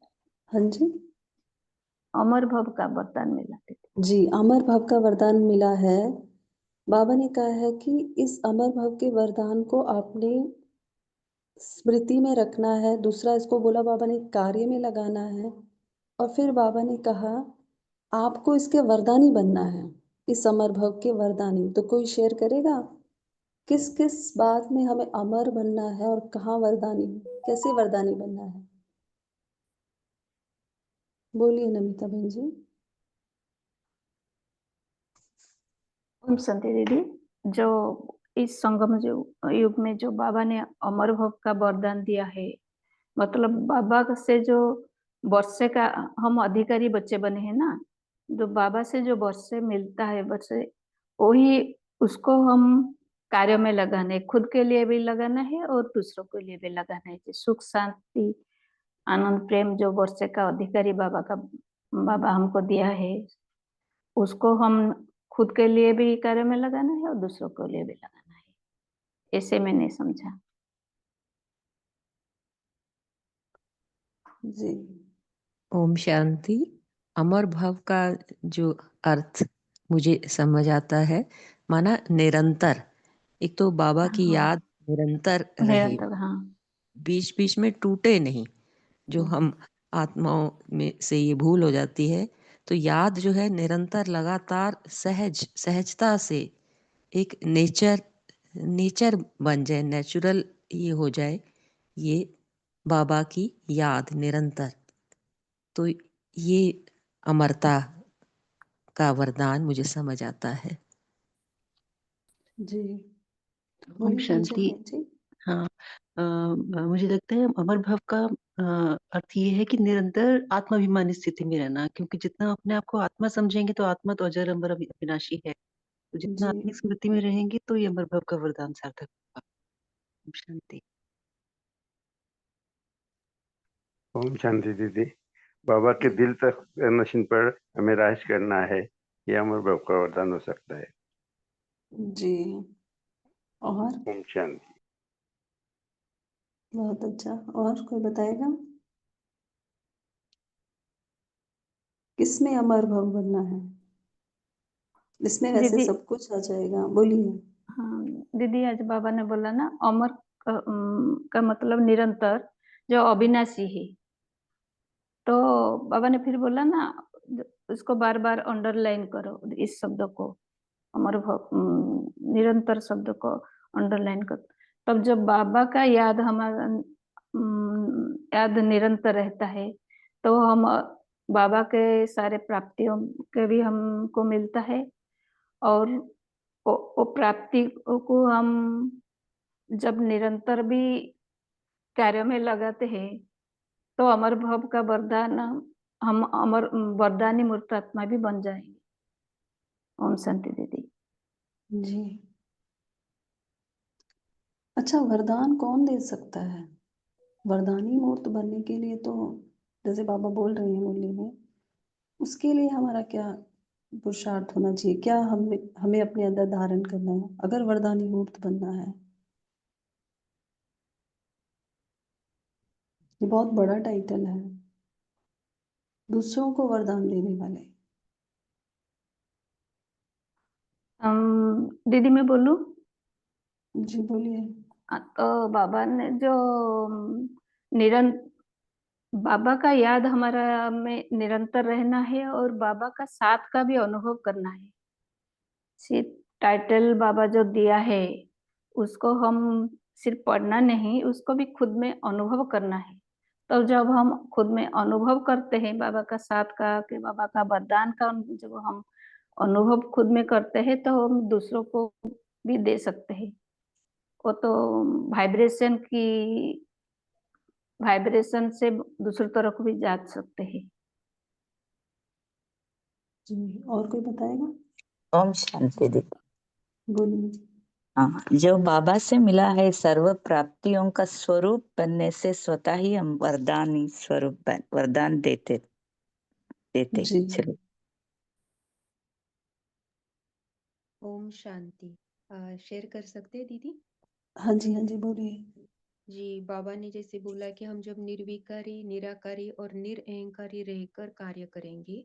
हाँ जी, अमर भव का वरदान मिला दीदी। जी अमर भव का वरदान मिला है। बाबा ने कहा है कि इस अमर भव के वरदान को आपने स्मृति में रखना है। दूसरा, इसको बोला बाबा ने कार्य में लगाना है। और फिर बाबा ने कहा आपको इसके वरदानी बनना है, इस अमर भव के वरदानी। तो कोई शेयर करेगा किस किस बात में हमें अमर बनना है और कहाँ वरदानी, कैसे वरदानी बनना है? बोलिए नमिता बहन जी। ओम शांति दीदी, जो इस संगम युग में जो बाबा ने अमर भव का वरदान दिया है, मतलब बाबा से जो वर्षे का हम अधिकारी बच्चे बने हैं ना, जो बाबा से जो वर्षे मिलता है, वर्षे वही उसको हम कार्य में लगाना है, खुद के लिए भी लगाना है और दूसरों के लिए भी लगाना है। जो सुख शांति आनंद प्रेम जो वर्षे का अधिकारी बाबा हमको दिया है, उसको हम खुद के लिए भी कार्य में लगाना है और दूसरों के लिए भी लगाना है। ऐसे मैंने समझा। जी, ओम शांति। अमर भव का जो अर्थ मुझे समझ आता है, माना निरंतर, एक तो बाबा की हाँ, याद निरंतर रहे, निरंतर, हाँ, बीच बीच में टूटे नहीं। जो हम आत्माओं में से ये भूल हो जाती है, तो याद जो है निरंतर लगातार सहजता से एक नेचर बन जाए, नेचुरल ये हो जाए, ये बाबा की याद निरंतर। तो ये अमरता का वरदान मुझे समझ आता है। जी, ओम बोलिए शांति। बहन जी। हाँ, मुझे लगता है अमर भाव का अर्थ ये है कि निरंतर आत्माभिमानी स्थिति में रहना, क्योंकि जितना अपने आप को आत्मा समझेंगे तो आत्मा तो अजर अमर अविनाशी है, तो जितना जी, आत्मिक स्मृति में रहेंगे तो ये अमर भाव का वरदान सार्थक होगा। ओम शांति। ओम शांति दीदी, बाबा के दिल तक नशीन पर हमें राज करना है, ये अमर भाव का वरदान हो सकता है। जी, और ओम शांति। बहुत अच्छा, और कोई बताएगा किसमें अमर भव बनना है? इसमें वैसे दीदी, सब कुछ आ जाएगा, बोलिए। हाँ दीदी, आज बाबा ने बोला ना अमर का मतलब निरंतर जो अविनाशी है, तो बाबा ने फिर बोला ना उसको बार बार अंडरलाइन करो, इस शब्द को अमर निरंतर शब्द को अंडरलाइन करो। तब जब बाबा का याद हमारा याद निरंतर रहता है, तो हम बाबा के सारे प्राप्तियों के भी हमको मिलता है, और वो प्राप्ति को हम जब निरंतर भी कार्य में लगाते हैं, तो अमर भव का वरदान हम अमर वरदानी मूर्त आत्मा भी बन जाएंगे। ओम शांति दीदी। जी, अच्छा, वरदान कौन दे सकता है? वरदानी मूर्त बनने के लिए तो जैसे बाबा बोल रहे हैं मुरली में, उसके लिए हमारा क्या पुरुषार्थ होना चाहिए, क्या हमें हमें अपने अंदर धारण करना है अगर वरदानी मूर्त बनना है। ये बहुत बड़ा टाइटल है, दूसरों को वरदान देने वाले। दीदी मैं बोलूं? जी बोलिए। तो बाबा ने जो निरंतर बाबा का याद हमारा में निरंतर रहना है और बाबा का साथ का भी अनुभव करना है। सिर्फ टाइटल बाबा जो दिया है उसको हम सिर्फ पढ़ना नहीं, उसको भी खुद में अनुभव करना है। तो जब हम खुद में अनुभव करते हैं बाबा का साथ का कि बाबा का वरदान का, जब हम अनुभव खुद में करते हैं तो हम दूसरों को भी दे सकते हैं। वो तो वाइब्रेशन से दूसरी तरफ भी जा सकते हैं। जी और कोई बताएगा? ओम शांति दीदी। बोलिए। हाँ, जो बाबा से मिला है सर्व प्राप्तियों का स्वरूप बनने से स्वतः ही हम वरदानी स्वरूप वरदान देते जी चलो। ओम शांति। शेयर कर सकते हैं दीदी? हाँ जी बोलिए। जी, बाबा ने जैसे बोला कि हम जब निर्विकारी, निराकारी और निरअहंकारी रहकर कार्य करेंगे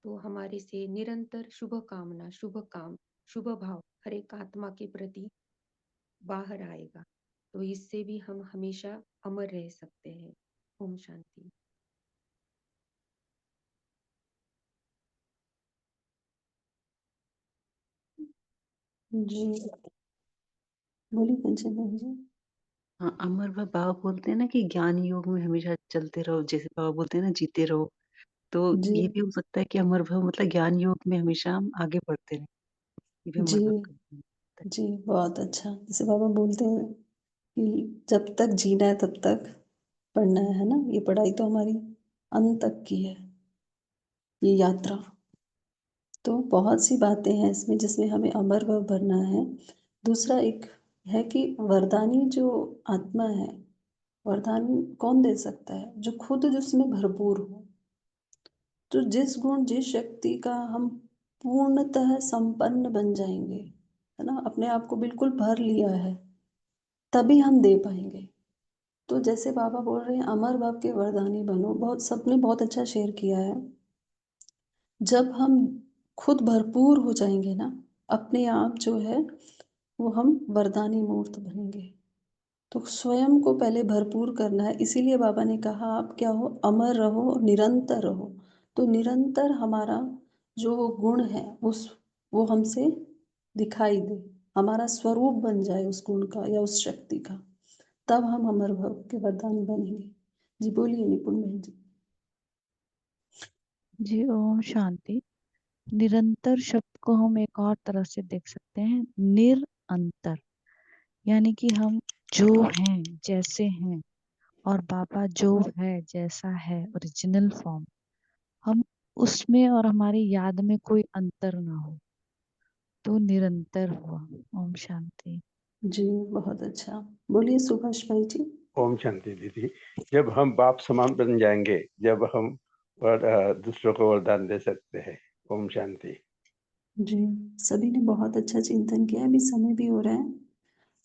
तो हमारे से निरंतर शुभ कामना, शुभ काम, शुभ भाव हर एक आत्मा के प्रति बाहर आएगा। तो इससे भी हम हमेशा अमर रह सकते हैं। ओम शांति। जी बोलिए कंचन बहन जी। हाँ, अमर बाबा बोलते हैं ना कि ज्ञान योग में हमेशा चलते रहो, जैसे बाबा बोलते हैं ना जीते रहो। तो जी ये भी हो सकता है कि अमर भाव मतलब ज्ञान योग में हमेशा हम आगे बढ़ते रहें। ये भी अमर जी भाव का है। जी बहुत अच्छा। जैसे बाबा बोलते हैं कि जब तक जीना है तब तक पढ़ना है ना, ये पढ़ाई तो हमारी अंत तक की है, ये यात्रा। तो बहुत सी बातें हैं इसमें जिसमें हमें अमर व भरना है। दूसरा एक है कि वरदानी जो आत्मा है, वरदान कौन दे सकता है? जो खुद जिसमें भरपूर हो। तो जिस गुण जिस शक्ति का हम पूर्णतः संपन्न बन जाएंगे, है ना, अपने आप को बिल्कुल भर लिया है, तभी हम दे पाएंगे। तो जैसे बाबा बोल रहे हैं अमर भाव के वरदानी बनो, बहुत सबने बहुत अच्छा शेयर किया है। जब हम खुद भरपूर हो जाएंगे ना, अपने आप जो है वो हम वरदानी मूर्त बनेंगे। तो स्वयं को पहले भरपूर करना है, इसीलिए बाबा ने कहा आप क्या हो, अमर रहो, निरंतर रहो। तो निरंतर हमारा जो गुण है उस वो हमसे दिखाई दे, हमारा स्वरूप बन जाए उस गुण का या उस शक्ति का, तब हम अमर भव के वरदान बनेंगे। जी बोलिए निपुण बहन जी। जी ओम शांति। निरंतर शब्द को हम एक और तरह से देख सकते हैं, निरंतर, यानी कि हम जो हैं जैसे हैं और बाबा जो है जैसा है ओरिजिनल फॉर्म, हम उसमें और हमारी याद में कोई अंतर ना हो, तो निरंतर हुआ। ओम शांति। जी बहुत अच्छा। बोलिए सुभाष भाई जी। ओम शांति दीदी। जब हम बाप समान बन जाएंगे, जब हम दूसरों को वरदान दे सकते हैं। ओम शांति। जी सभी ने बहुत अच्छा चिंतन किया। अभी समय भी हो रहा है,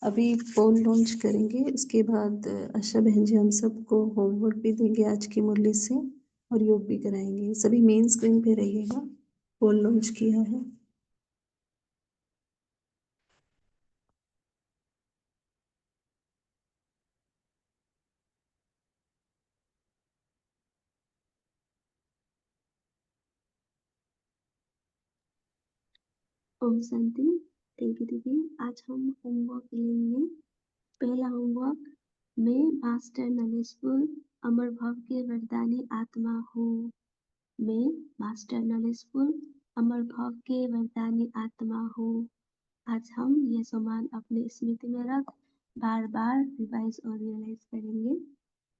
अभी पोल लॉन्च करेंगे, उसके बाद आशा बहन जी हम सबको होमवर्क भी देंगे आज की मुरली से और योग भी कराएंगे। सभी मेन स्क्रीन पे रहिएगा, पोल लॉन्च किया है। ओम शांति। थैंक यू दीदी। आज हम होमवर्क लेंगे। पहला होमवर्क, मैं मास्टर नॉलेजफुल अमर भाव के वरदानी आत्मा हूँ। मैं मास्टर नॉलेजफुल अमर भाव के वरदानी आत्मा हूँ। आज हम ये सम्मान अपने स्मृति में रख बार बार रिवाइज और रियलाइज करेंगे।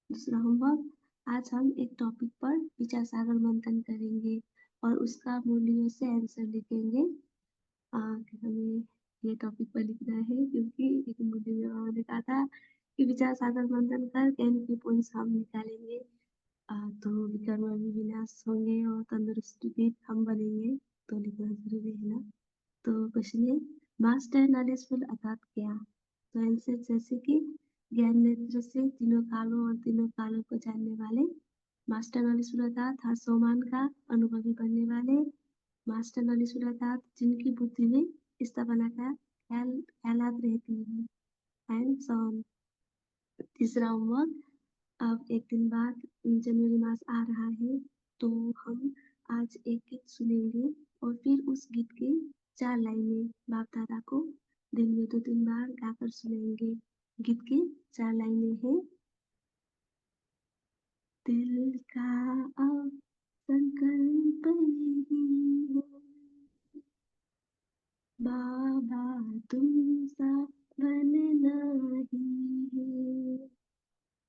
दूसरा होमवर्क, आज हम एक टॉपिक पर विचार सागर मंथन करेंगे और उसका मूल्यों से आंसर लिखेंगे। कि हमें ये टॉपिक पर लिखना है, क्योंकि एक मुद्दे में बाबा ने कहा था कि विचार सागर मंथन कर ज्ञान के पॉइंट्स हम निकालेंगे तो विकर्म भी विनाश होंगे और तंदुरुस्ती भी हम बनेंगे। तो लिखना जरूरी है ना। तो क्वेश्चन है, मास्टर नॉलेजफुल अर्थात क्या? तो आंसर जैसे कि ज्ञान नेत्र से तीनों कालों और तीनों कालों को जानने वाले, मास्टर नॉलेजफुल अर्थात हर सोमान का अनुभवी बनने वाले, मास्टर नॉलेजफुल अर्थात जिनकी बुद्धि में स्थापना का ख्यालात रहती है, एंड सो ऑन। तीसरा होमवर्क, अब एक दिन बाद जनवरी मास आ रहा है, तो हम आज एक गीत सुनेंगे और फिर उस गीत के 4 लाइनें बाप दादा को दिन में 2-3 बार गाकर सुनाएंगे। गीत की 4 लाइनें हैं, दिल का अब संकल्प यही है, बाबा तुमसा बनना ही है,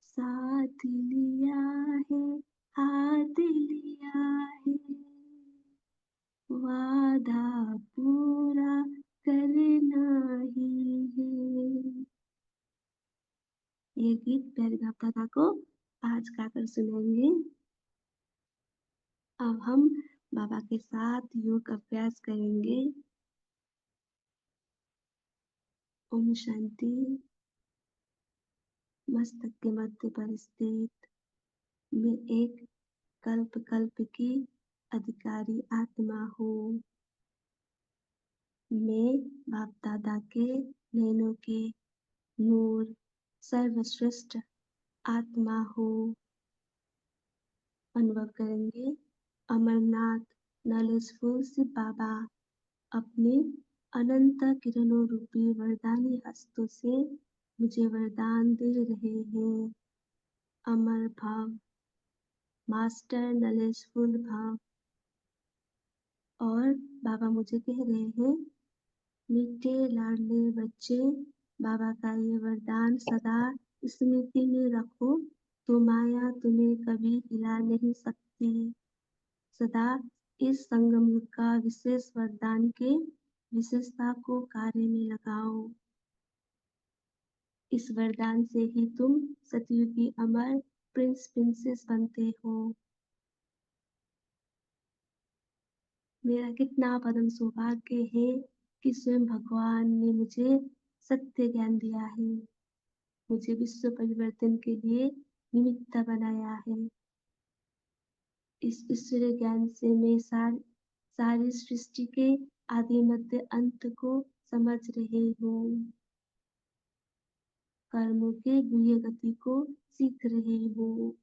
साथ लिया है, हाथ लिया है, वादा पूरा करना ही है। ये गीत प्यारे बाप दादा को आज गाकर सुनाएंगे। अब हम बाबा के साथ योग अभ्यास करेंगे। ओम शांति। मस्तक के मध्य पर स्थित मैं एक कल्प कल्प की अधिकारी आत्मा हूँ। मैं बाप दादा के नैनों के नूर सर्वश्रेष्ठ आत्मा हूँ। अनुभव करेंगे, अमरनाथ नॉलेजफुल शिव बाबा अपने अनंत किरणों रूपी वरदानी हस्तों से मुझे वरदान दे रहे हैं। अमर भाव, मास्टर नॉलेजफुल भाव। और बाबा मुझे कह रहे हैं, मीठे लाडले बच्चे, बाबा का ये वरदान सदा स्मृति में रखो, तो माया तुम्हें कभी हिला नहीं सकती। सदा इस संगम युग का विशेष वरदान के विशेषता को कार्य में लगाओ। इस वरदान से ही तुम सतयुगी अमर प्रिंस प्रिंसेस बनते हो। मेरा कितना परम सौभाग्य है कि स्वयं भगवान ने मुझे सत्य ज्ञान दिया है, मुझे विश्व परिवर्तन के लिए निमित्त बनाया है। इस ईश्वरीय ज्ञान से मैं सारी सृष्टि के आदि मध्य अंत को समझ रही हूँ। कर्मों के गुह्य गति को सीख रही हूँ।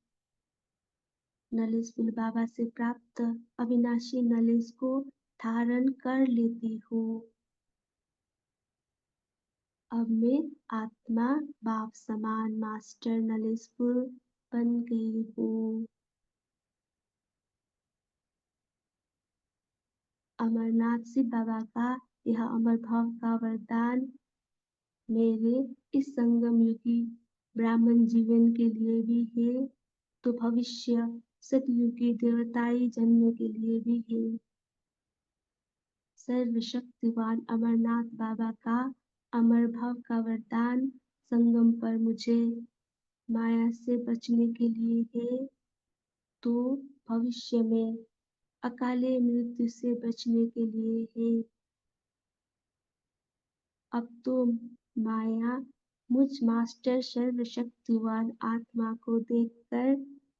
नॉलेजफुल बाबा से प्राप्त अविनाशी नॉलेज को धारण कर लेती हूँ। अब मैं आत्मा बाप समान मास्टर नॉलेजफुल बन गई हूँ। अमरनाथ शिव बाबा का यह अमर भाव का वरदान मेरे इस संगम युगी ब्राह्मण जीवन के लिए भी है, तो भविष्य सतयुगी देवताई जन्म के लिए भी है। सर्वशक्तिवान अमरनाथ बाबा का अमर भाव का वरदान संगम पर मुझे माया से बचने के लिए है, तो भविष्य में अकाले मृत्यु से बचने के लिए है। अब तो माया मुझ मास्टर सर्वशक्तिवान आत्मा को देखकर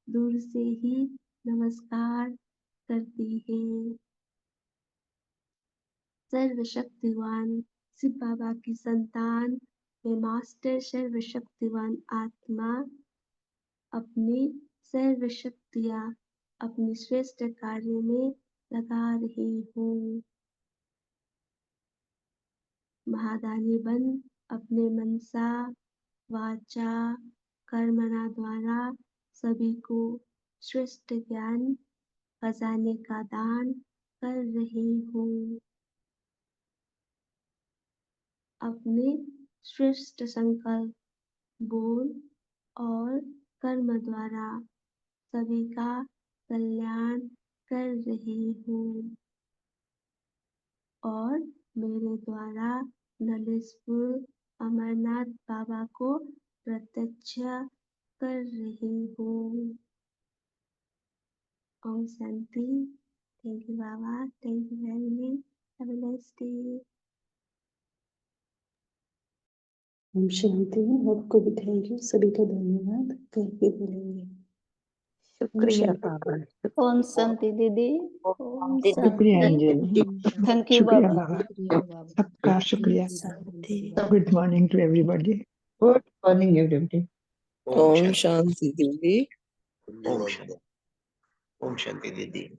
दूर से ही नमस्कार करती है। सर्वशक्तिवान शिव बाबा की संतान में मास्टर सर्वशक्तिवान आत्मा अपनी सर्वशक्तियाँ अपनी श्रेष्ठ कार्य में लगा रही हूँ। महादानी बन अपने मनसा वाचा कर्मणा द्वारा सभी को श्रेष्ठ ज्ञान खजाने का दान कर रही हूँ। अपने श्रेष्ठ संकल्प, बोल और कर्म द्वारा सभी का कल्याण कर रही हूँ और मेरे द्वारा नॉलेजफुल अमरनाथ बाबा को प्रत्यक्ष कर रही हूँ। ओम शांति। थैंक यू बाबा, thank you family, have a nice day. ओम शांति। आपको भी थैंक यू, सभी का धन्यवाद। कल फिर मिलेंगे। शुक्रिया शांति। बाबा। ओम शांति दीदी। ओम शुक्रिया शांति। अंजलि। थैंक यू शुक्रिया बाबा। बाबा, सबका शुक्रिया। शांति। Good morning to everybody. Good morning everybody. ओम शांति दीदी। धन्यवाद। ओम शांति दीदी।